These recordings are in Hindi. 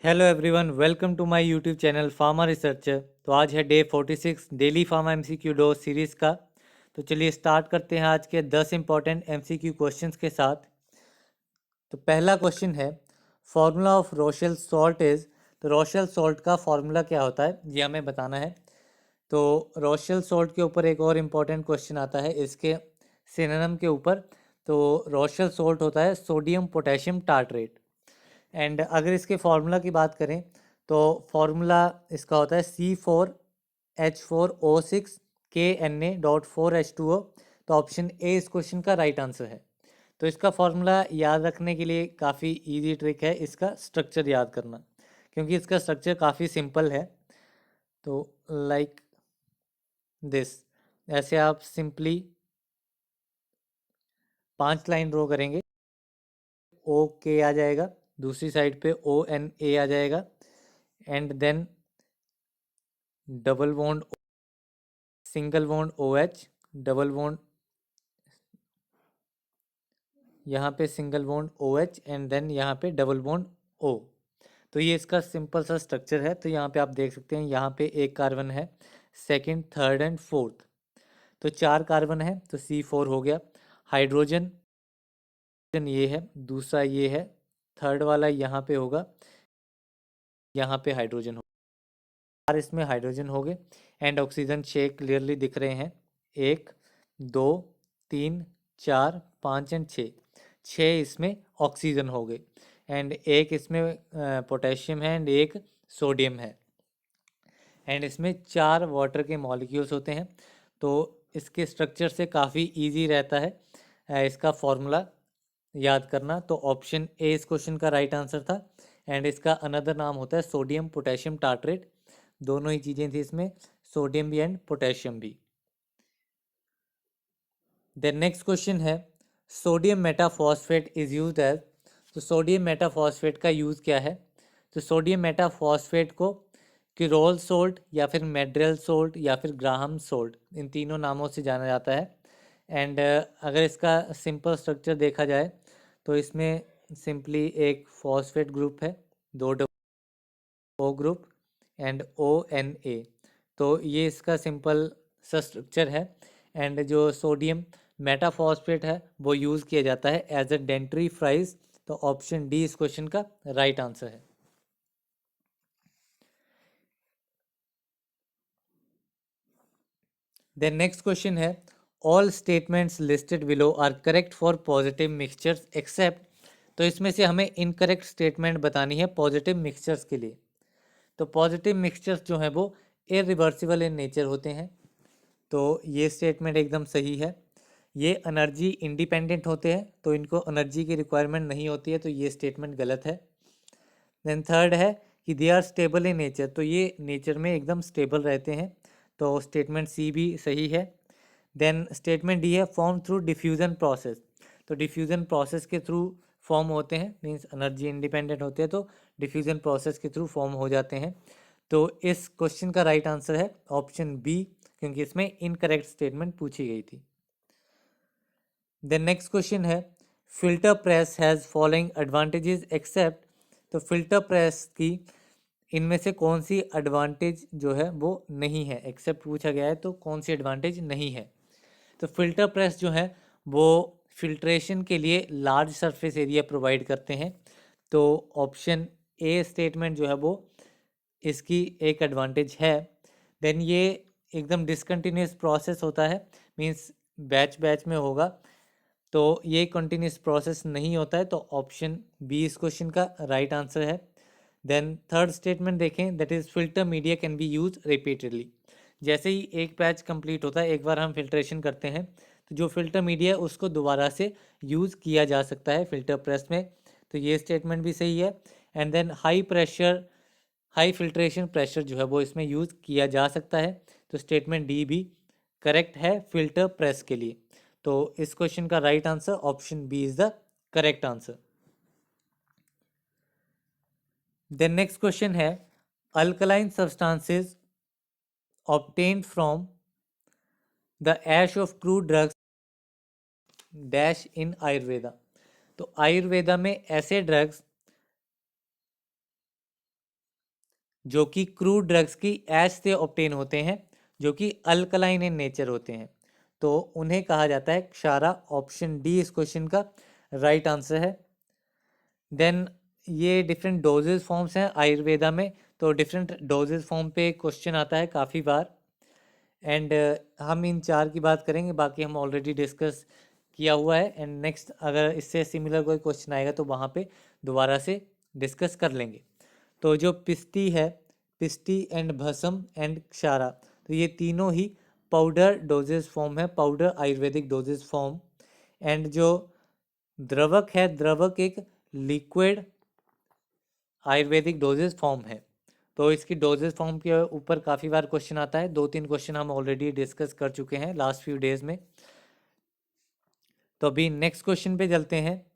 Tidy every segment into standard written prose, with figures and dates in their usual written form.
Hello everyone, welcome to my YouTube channel pharma researcher. तो आज है डे 46 डेली फार्मा एमसीक्यू डो सीरीज़ का। तो चलिए स्टार्ट करते हैं आज के 10 इंपॉर्टेंट एमसीक्यू क्वेश्चंस के साथ। तो पहला क्वेश्चन है, formula of Rochelle salt is. तो रोशेल सॉल्ट का फार्मूला क्या होता है ये हमें बताना है। तो रोशेल सॉल्ट के ऊपर एक और इम्पॉर्टेंट क्वेश्चन आता है इसके सिनोनिम के ऊपर। तो रोशेल सॉल्ट होता है सोडियम पोटेशियम टार्ट्रेट। एंड अगर इसके फार्मूला की बात करें तो फार्मूला इसका होता है C4H4O6KNA.4H2O। तो ऑप्शन ए इस क्वेश्चन का राइट आंसर है। तो इसका फार्मूला याद रखने के लिए काफ़ी इजी ट्रिक है इसका स्ट्रक्चर याद करना, क्योंकि इसका स्ट्रक्चर काफ़ी सिंपल है। तो लाइक दिस, ऐसे आप सिंपली 5 लाइन ड्रॉ करेंगे। ओ के आ जाएगा, दूसरी साइड पे ONA आ जाएगा, and then double bond single bond OH, double bond यहाँ पे single bond OH, and then यहाँ पे डबल बॉन्ड O। तो ये इसका सिंपल सा स्ट्रक्चर है। तो यहाँ पे आप देख सकते हैं, यहाँ पे एक कार्बन है, सेकंड, थर्ड एंड फोर्थ। तो 4 कार्बन है, तो C4 हो गया। हाइड्रोजन ये है, दूसरा ये है, थर्ड वाला यहाँ पे होगा, यहाँ पे हाइड्रोजन होगा। 4 इसमें हाइड्रोजन हो गए। एंड ऑक्सीजन 6 क्लियरली दिख रहे हैं, 1 2 3 4 5 एंड 6। 6 इसमें ऑक्सीजन हो गए, एंड एक इसमें पोटेशियम है एंड एक सोडियम है। एंड इसमें 4 वाटर के मॉलिक्यूल्स होते हैं। तो इसके स्ट्रक्चर से काफ़ी इजी रहता है इसका फॉर्मूला याद करना। तो ऑप्शन ए इस क्वेश्चन का राइट आंसर था। एंड इसका अनदर नाम होता है सोडियम पोटेशियम टार्ट्रेट। दोनों ही चीज़ें थी इसमें, सोडियम भी एंड पोटेशियम भी। देन नेक्स्ट क्वेश्चन है, सोडियम मेटाफॉस्फेट इज यूज्ड एज। तो सोडियम मेटाफॉस्फेट का यूज़ क्या है? तो सोडियम मेटाफॉस्फेट को किरोल सोल्ट या फिर मेड्रेल सोल्ट या फिर ग्राहम सोल्ट, इन तीनों नामों से जाना जाता है। एंड अगर इसका सिंपल स्ट्रक्चर देखा जाए तो इसमें सिंपली एक फॉस्फेट ग्रुप है, 2 O ग्रुप एंड ONA। तो ये इसका सिंपल सा स्ट्रक्चर है। एंड जो सोडियम मेटाफॉस्फेट है वो यूज़ किया जाता है एज अ डेंट्री फ्राइज। तो ऑप्शन डी इस क्वेश्चन का राइट आंसर है। देन नेक्स्ट क्वेश्चन है, all statements listed below are correct for positive mixtures except. तो इसमें से हमें इनकरेक्ट स्टेटमेंट बतानी है पॉजिटिव मिक्सचर्स के लिए। तो पॉजिटिव मिक्सचर्स जो है वो इरिवर्सिबल इन नेचर होते हैं। तो ये स्टेटमेंट एकदम सही है। ये एनर्जी इंडिपेंडेंट होते हैं, तो इनको एनर्जी की रिक्वायरमेंट नहीं होती है, तो ये स्टेटमेंट गलत है। देन थर्ड है कि they are stable in nature. तो ये नेचर में एकदम स्टेबल रहते हैं, तो स्टेटमेंट सी भी सही है। देन स्टेटमेंट डी है, फॉर्म थ्रू डिफ्यूज़न प्रोसेस। तो डिफ्यूज़न प्रोसेस के थ्रू फॉर्म होते हैं, मीन्स एनर्जी इंडिपेंडेंट होते हैं, तो डिफ्यूज़न प्रोसेस के थ्रू फॉर्म हो जाते हैं। तो इस क्वेश्चन का राइट आंसर है ऑप्शन बी, क्योंकि इसमें इनकरेक्ट स्टेटमेंट पूछी गई थी। देन नेक्स्ट क्वेश्चन है, filter press has following advantages except. तो फिल्टर प्रेस की इनमें से कौन सी एडवांटेज जो है वो नहीं है, एक्सेप्ट पूछा गया है, तो कौन सी एडवांटेज नहीं है? तो फिल्टर प्रेस जो है वो फिल्ट्रेशन के लिए लार्ज सरफेस एरिया प्रोवाइड करते हैं। तो ऑप्शन ए स्टेटमेंट जो है वो इसकी एक एडवांटेज है। देन ये एकदम डिसकंटिन्यूस प्रोसेस होता है, मींस बैच बैच में होगा, तो ये कंटिन्यूस प्रोसेस नहीं होता है, तो ऑप्शन बी इस क्वेश्चन का राइट आंसर है। देन थर्ड स्टेटमेंट देखें, that is filter media can be use repeatedly. जैसे ही एक बैच कंप्लीट होता है, एक बार हम फिल्ट्रेशन करते हैं, तो जो फिल्टर मीडिया है उसको दोबारा से यूज़ किया जा सकता है फिल्टर प्रेस में। तो ये स्टेटमेंट भी सही है। And then high filtration pressure जो है वो इसमें यूज़ किया जा सकता है। तो स्टेटमेंट डी भी करेक्ट है फिल्टर प्रेस के लिए। तो इस क्वेश्चन का right answer option B is the correct answer. Then next question है, alkaline substances obtained from the ash of crude drugs dash in Ayurveda. तो आयुर्वेदा में ऐसे ड्रग्स जो कि क्रूड ड्रग्स की एश से ऑब्टेन होते हैं, जो कि अल्कलाइन इन नेचर होते हैं, तो उन्हें कहा जाता है क्षारा। ऑप्शन डी इस क्वेश्चन का राइट आंसर है। देन ये डिफरेंट डोजेज फॉर्म्स हैं आयुर्वेदा में, तो डिफरेंट डोजेज फॉर्म पे क्वेश्चन आता है काफ़ी बार। एंड हम इन चार की बात करेंगे, बाकी हम ऑलरेडी डिस्कस किया हुआ है। एंड नेक्स्ट अगर इससे सिमिलर कोई क्वेश्चन आएगा तो वहाँ पे दोबारा से डिस्कस कर लेंगे। तो जो पिस्टी है, पिस्टी एंड भस्म एंड क्षारा, तो ये तीनों ही पाउडर डोजेज फॉर्म है, powder Ayurvedic doses form. And जो द्रवक है, द्रवक एक लिक्विड आयुर्वेदिक डोजेज फॉर्म है। तो इसकी डोजेज फॉर्म के ऊपर काफ़ी बार क्वेश्चन आता है, 2-3 क्वेश्चन हम ऑलरेडी डिस्कस कर चुके हैं लास्ट फ्यू डेज में। तो अभी नेक्स्ट क्वेश्चन पे चलते हैं।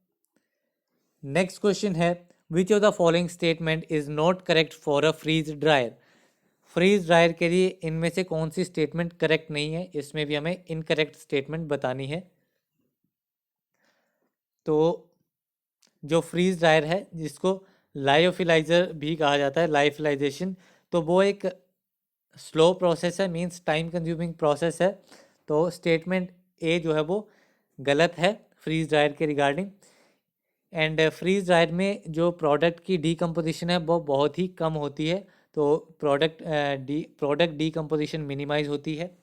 नेक्स्ट क्वेश्चन है which of the following statement is not correct for a freeze dryer. Freeze dryer के लिए इनमें से कौन सी स्टेटमेंट करेक्ट नहीं है, इसमें भी हमें इनकरेक्ट स्टेटमेंट बतानी है। तो जो फ्रीज ड्रायर है, जिसको लायोफिलाइजर भी कहा जाता है, लायोफिलाइजेशन, तो वो एक स्लो प्रोसेस है, मींस टाइम कंज्यूमिंग प्रोसेस है। तो स्टेटमेंट ए जो है वो गलत है फ्रीज ड्रायर के रिगार्डिंग। एंड फ्रीज ड्रायर में जो प्रोडक्ट की डीकम्पोजिशन है वो बहुत ही कम होती है, तो प्रोडक्ट डीकम्पोजिशन मिनिमाइज होती है।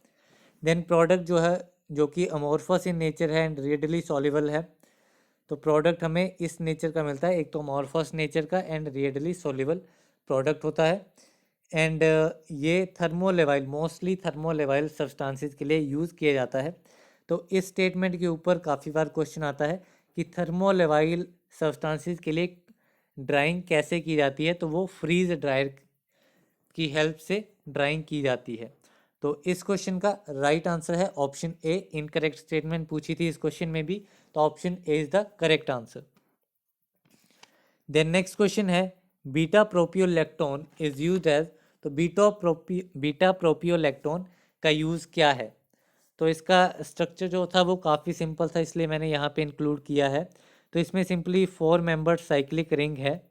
देन प्रोडक्ट जो है, जो कि अमोर्फस इन नेचर है एंड रिएडली सॉल्युबल है, तो प्रोडक्ट हमें इस नेचर का मिलता है, एक तो अमोर्फस नेचर का एंड रिएडली सॉल्युबल प्रोडक्ट होता है। एंड ये थर्मोलेवाइल, मोस्टली थर्मोलेवाइल सब्सटेंसेस के लिए यूज़ किया जाता है। तो इस स्टेटमेंट के ऊपर काफ़ी बार क्वेश्चन आता है कि थर्मोलेवाइल सब्सटेंसेस के लिए ड्राइंग कैसे की जाती है, तो वो फ्रीज ड्रायर की हेल्प से ड्राइंग की जाती है। तो इस क्वेश्चन का राइट आंसर है ऑप्शन ए। इनकरेक्ट स्टेटमेंट पूछी थी इस क्वेश्चन में भी, तो option A is the correct answer. Then next question है beta propiolactone is used as, तो बीटा प्रोपियोलैक्टोन का यूज़ क्या है। तो इसका स्ट्रक्चर जो था वो काफ़ी सिंपल था, इसलिए मैंने यहाँ पे इंक्लूड किया है। तो इसमें सिंपली 4 मेंबर्ड साइक्लिक रिंग है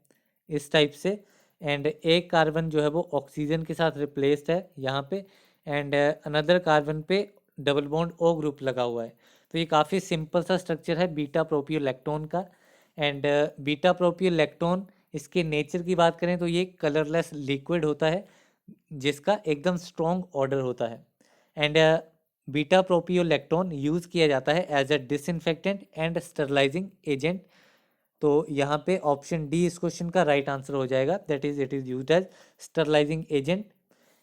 इस टाइप से, एंड एक कार्बन जो है वो ऑक्सीजन के साथ रिप्लेस्ड है यहाँ पे, एंड अनदर कार्बन पे डबल बॉन्ड ओ ग्रुप लगा हुआ है। तो ये काफ़ी सिंपल सा स्ट्रक्चर है बीटा प्रोपियोलैक्टोन का। एंड बीटा प्रोपियोलैक्टोन, इसके नेचर की बात करें तो ये कलरलेस लिक्विड होता है जिसका एकदम स्ट्रॉन्ग ऑर्डर होता है। एंड बीटा प्रोपियोलैक्टोन यूज़ किया जाता है as a disinfectant and sterilising agent. तो यहाँ पे ऑप्शन डी इस क्वेश्चन का राइट आंसर हो जाएगा, that is it is used as sterilising agent,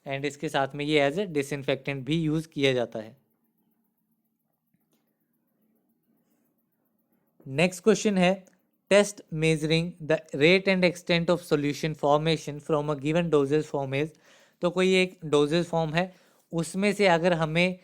and इसके साथ में ये एज ए डिसइंफेक्टेंट भी यूज़ किया जाता है। नेक्स्ट क्वेश्चन है test measuring the rate and extent of solution formation from a given dosage form is, तो कोई एक डोजेज फॉर्म है, उसमें से अगर हमें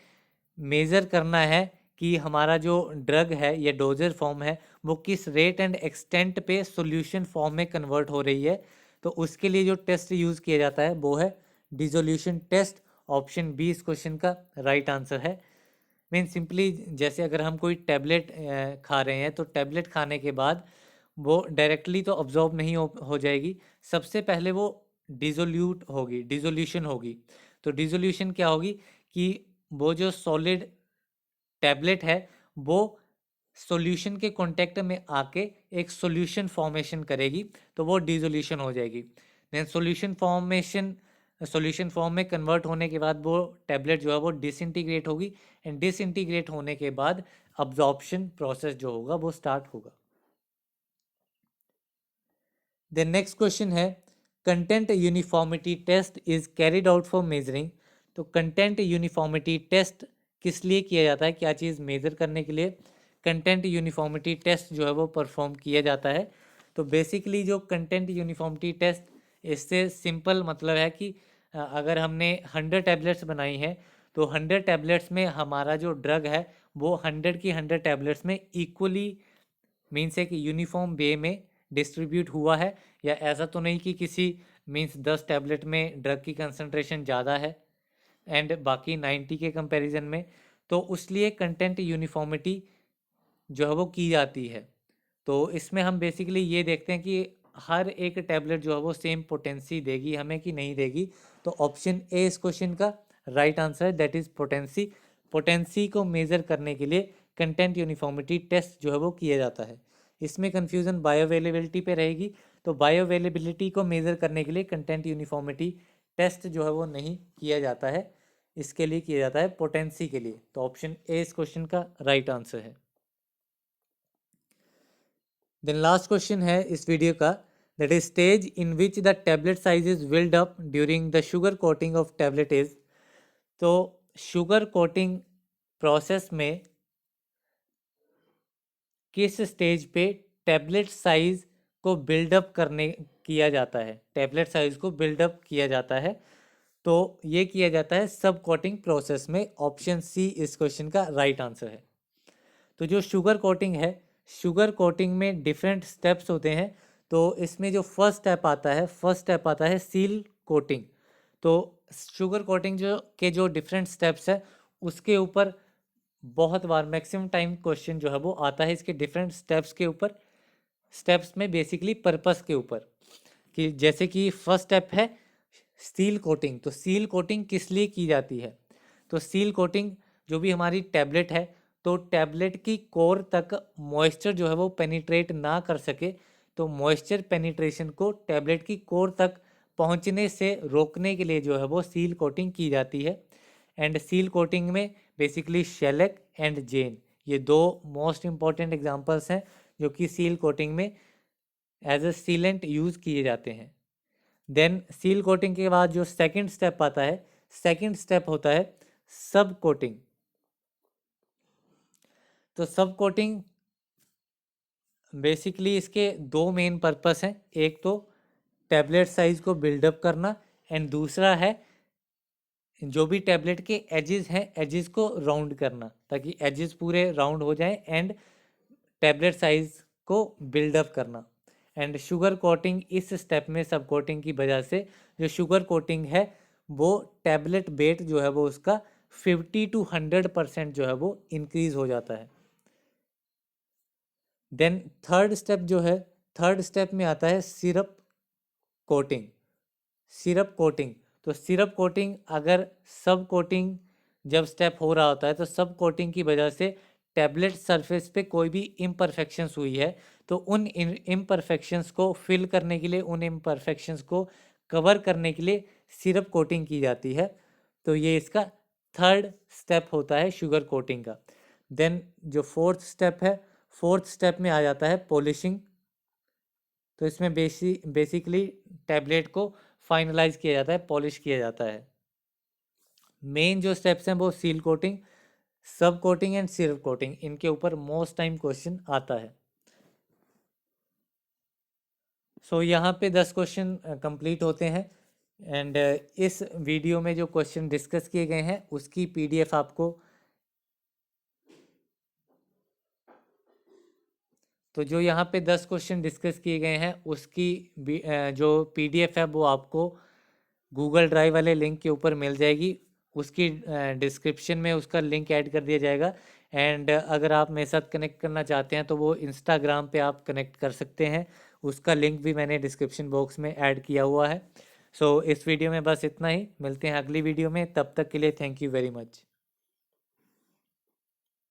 मेज़र करना है कि हमारा जो ड्रग है या डोजेज फॉर्म है वो किस रेट एंड एक्सटेंट पे सॉल्यूशन फॉर्म में कन्वर्ट हो रही है, तो उसके लिए जो टेस्ट यूज़ किया जाता है वो है डिसोल्यूशन टेस्ट। ऑप्शन बी इस क्वेश्चन का राइट आंसर है। मीन सिंपली जैसे अगर हम कोई टैबलेट खा रहे हैं, तो टैबलेट खाने के बाद वो डायरेक्टली तो ऑब्जॉर्ब नहीं हो जाएगी, सबसे पहले वो डिसोल्यूट होगी, डिसोल्यूशन होगी। तो डिसोल्यूशन क्या होगी कि वो जो सॉलिड टैबलेट है वो सॉल्यूशन के कांटेक्ट में आके एक सॉल्यूशन फॉर्मेशन करेगी, तो वो डिसोल्यूशन हो जाएगी। देन सॉल्यूशन फॉर्म में कन्वर्ट होने के बाद वो टैबलेट जो है वो डिसइंटीग्रेट होगी, एंड डिसइंटीग्रेट होने के बाद अब्जॉर्प्शन प्रोसेस जो होगा वो स्टार्ट होगा। द नेक्स्ट क्वेश्चन है content uniformity test is carried out for measuring, तो कंटेंट यूनिफॉर्मिटी टेस्ट किस लिए किया जाता है, क्या चीज़ मेजर करने के लिए कंटेंट यूनिफॉर्मिटी टेस्ट जो है वो परफॉर्म किया जाता है। तो बेसिकली जो कंटेंट यूनिफॉर्मिटी टेस्ट, इससे सिंपल मतलब है कि अगर हमने 100 टैबलेट्स बनाई हैं, तो 100 टैबलेट्स में हमारा जो ड्रग है वो 100 की 100 टैबलेट्स में इक्वली, मीन्स है कि यूनिफॉर्म वे में डिस्ट्रीब्यूट हुआ है, या ऐसा तो नहीं कि किसी मीन्स 10 टैबलेट में ड्रग की कंसंट्रेशन ज़्यादा है एंड बाकी 90 के कंपैरिजन में, तो उसलिए कंटेंट यूनिफॉर्मिटी जो है वो की जाती है। तो इसमें हम बेसिकली ये देखते हैं कि हर एक टैबलेट जो है वो सेम पोटेंसी देगी हमें कि नहीं देगी? तो ऑप्शन ए इस क्वेश्चन का राइट आंसर है, दैट इज पोटेंसी। पोटेंसी को मेजर करने के लिए कंटेंट यूनिफॉर्मिटी टेस्ट जो है वो किया जाता है। इसमें कंफ्यूजन बायोअवेलेबिलिटी पे रहेगी, तो बायोअवेलेबिलिटी को मेजर करने के लिए कंटेंट यूनिफॉर्मिटी टेस्ट जो है वो नहीं किया जाता है, इसके लिए किया जाता है पोटेंसी के लिए। तो ऑप्शन ए इस क्वेश्चन का राइट आंसर है। देन लास्ट क्वेश्चन है इस वीडियो का, that is stage in which the tablet size is build up during the sugar coating of tablet is. तो शुगर कोटिंग प्रोसेस में किस स्टेज पे टैबलेट साइज को बिल्डअप करने किया जाता है, टैबलेट साइज को बिल्डअप किया जाता है? तो ये किया जाता है सब कोटिंग प्रोसेस में। ऑप्शन सी इस क्वेश्चन का राइट आंसर है। तो जो शुगर कोटिंग है, शुगर कोटिंग में डिफरेंट स्टेप्स होते हैं। तो इसमें जो फर्स्ट स्टेप आता है सील कोटिंग। तो शुगर कोटिंग जो डिफरेंट स्टेप्स है उसके ऊपर बहुत बार मैक्सिमम टाइम क्वेश्चन जो है वो आता है इसके डिफरेंट स्टेप्स के ऊपर, स्टेप्स में बेसिकली पर्पस के ऊपर। कि जैसे कि फर्स्ट स्टेप है सील कोटिंग। तो सील कोटिंग किस लिए की जाती है? तो सील कोटिंग जो भी हमारी टैबलेट है, तो टैबलेट की कोर तक मॉइस्चर जो है वो पेनिट्रेट ना कर सके, तो मॉइस्चर पेनिट्रेशन को टैबलेट की कोर तक पहुंचने से रोकने के लिए जो है वो सील कोटिंग की जाती है। एंड सील कोटिंग में बेसिकली शेलेक एंड जेन, ये दो मोस्ट इंपॉर्टेंट एग्जांपल्स हैं जो कि सील कोटिंग में एज अ सीलेंट यूज़ किए जाते हैं। देन सील कोटिंग के बाद जो सेकंड स्टेप आता है, सेकंड स्टेप होता है सब कोटिंग। तो सब कोटिंग बेसिकली इसके दो मेन पर्पस हैं, एक तो टैबलेट साइज को बिल्डअप करना एंड दूसरा है जो भी टैबलेट के एजेस हैं एजेस को राउंड करना, ताकि एजेस पूरे राउंड हो जाएं एंड टैबलेट साइज को बिल्डअप करना। एंड शुगर कोटिंग इस स्टेप में सब कोटिंग की वजह से जो शुगर कोटिंग है वो टैबलेट वेट जो है वो उसका 50 to 100% जो है वो इंक्रीज हो जाता है। देन थर्ड स्टेप जो है, थर्ड स्टेप में आता है सिरप कोटिंग। सिरप कोटिंग, तो सिरप कोटिंग अगर सब कोटिंग जब स्टेप हो रहा होता है तो सब कोटिंग की वजह से टैबलेट सरफेस पे कोई भी इम्परफेक्शंस हुई है, तो उन इम्परफेक्शंस को फिल करने के लिए, उन इम्परफेक्शंस को कवर करने के लिए सिरप कोटिंग की जाती है। तो ये इसका थर्ड स्टेप होता है शुगर कोटिंग का। देन जो फोर्थ स्टेप है, फोर्थ स्टेप में आ जाता है पॉलिशिंग। तो इसमें बेसिकली टैबलेट को फाइनलाइज किया जाता है, पॉलिश किया जाता है। मेन जो स्टेप्स हैं वो सील कोटिंग, सब कोटिंग एंड सिरप कोटिंग, इनके ऊपर मोस्ट टाइम क्वेश्चन आता है। सो यहाँ पे 10 क्वेश्चन कंप्लीट होते हैं। एंड इस वीडियो में जो क्वेश्चन डिस्कस किए गए हैं उसकी पीडीएफ आपको, तो जो यहाँ पे 10 क्वेश्चन डिस्कस किए गए हैं उसकी जो पीडीएफ है वो आपको गूगल ड्राइव वाले लिंक के ऊपर मिल जाएगी। उसकी डिस्क्रिप्शन में उसका लिंक ऐड कर दिया जाएगा। एंड अगर आप मेरे साथ कनेक्ट करना चाहते हैं तो वो इंस्टाग्राम पे आप कनेक्ट कर सकते हैं, उसका लिंक भी मैंने डिस्क्रिप्शन बॉक्स में ऐड किया हुआ है। सो इस वीडियो में बस इतना ही, मिलते हैं अगली वीडियो में, तब तक के लिए थैंक यू वेरी मच।